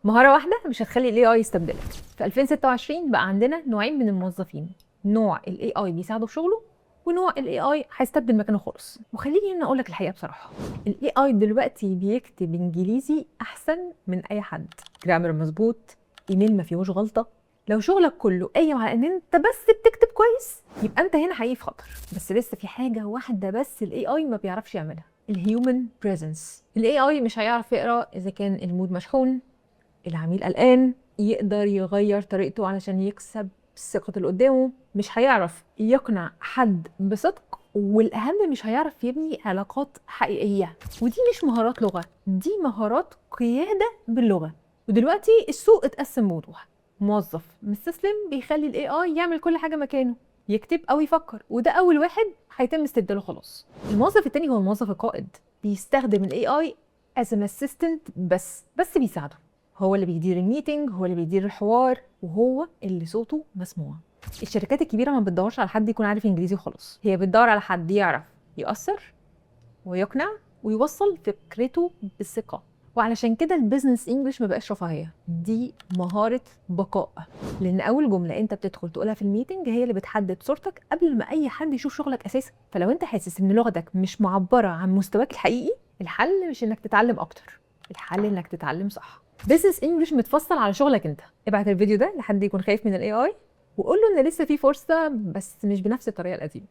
مهارة واحدة مش هتخلي الاي اي يستبدلك. في 2026 بقى عندنا نوعين من الموظفين، نوع الاي اي بيساعده في شغله، ونوع الاي اي هيستبدل مكانه خالص. وخليني هنا اقول لك الحقيقة بصراحة، الاي اي دلوقتي بيكتب انجليزي احسن من اي حد، جرامر مظبوط، ايميل ما فيهوش غلطة. لو شغلك كله قايم على ان انت بس بتكتب كويس، يبقى انت هنا حقيقي في خطر. بس لسه في حاجة واحدة بس الاي اي ما بيعرفش يعملها، الهيومن بريزنس. الاي اي مش هيعرف يقرا اذا كان المود مشحون، العميل قلقان، يقدر يغير طريقته علشان يكسب ثقة اللي قدامه، مش هيعرف يقنع حد بصدق، والأهم مش هيعرف يبني علاقات حقيقية. ودي مش مهارات لغة، دي مهارات قيادة باللغة. ودلوقتي السوق اتقسم بوضوح، موظف مستسلم بيخلي الاي اي يعمل كل حاجة مكانه، يكتب او يفكر، وده اول واحد هيتم استبداله خلاص. الموظف التاني هو الموظف القائد، بيستخدم الاي اي as an assistant بس بيساعده، هو اللي بيدير الميتنج، هو اللي بيدير الحوار، وهو اللي صوته مسموع. الشركات الكبيره ما بتدورش على حد يكون عارف انجليزي وخلاص، هي بتدور على حد يعرف يأثر ويقنع ويوصل فكرته بثقه. وعلشان كده البيزنس انجلش ما بقاش رفاهيه، دي مهاره بقاء. لان اول جمله انت بتدخل تقولها في الميتنج هي اللي بتحدد صورتك قبل ما اي حد يشوف شغلك اساسا. فلو انت حاسس ان لغتك مش معبره عن مستواك الحقيقي، الحل مش انك تتعلم اكتر، الحل انك تتعلم صح. بيزنس انجلش متفصل على شغلك انت. ابعت الفيديو ده لحد يكون خايف من الاي اي، وقول له ان لسه في فرصه بس مش بنفس الطريقه القديمه.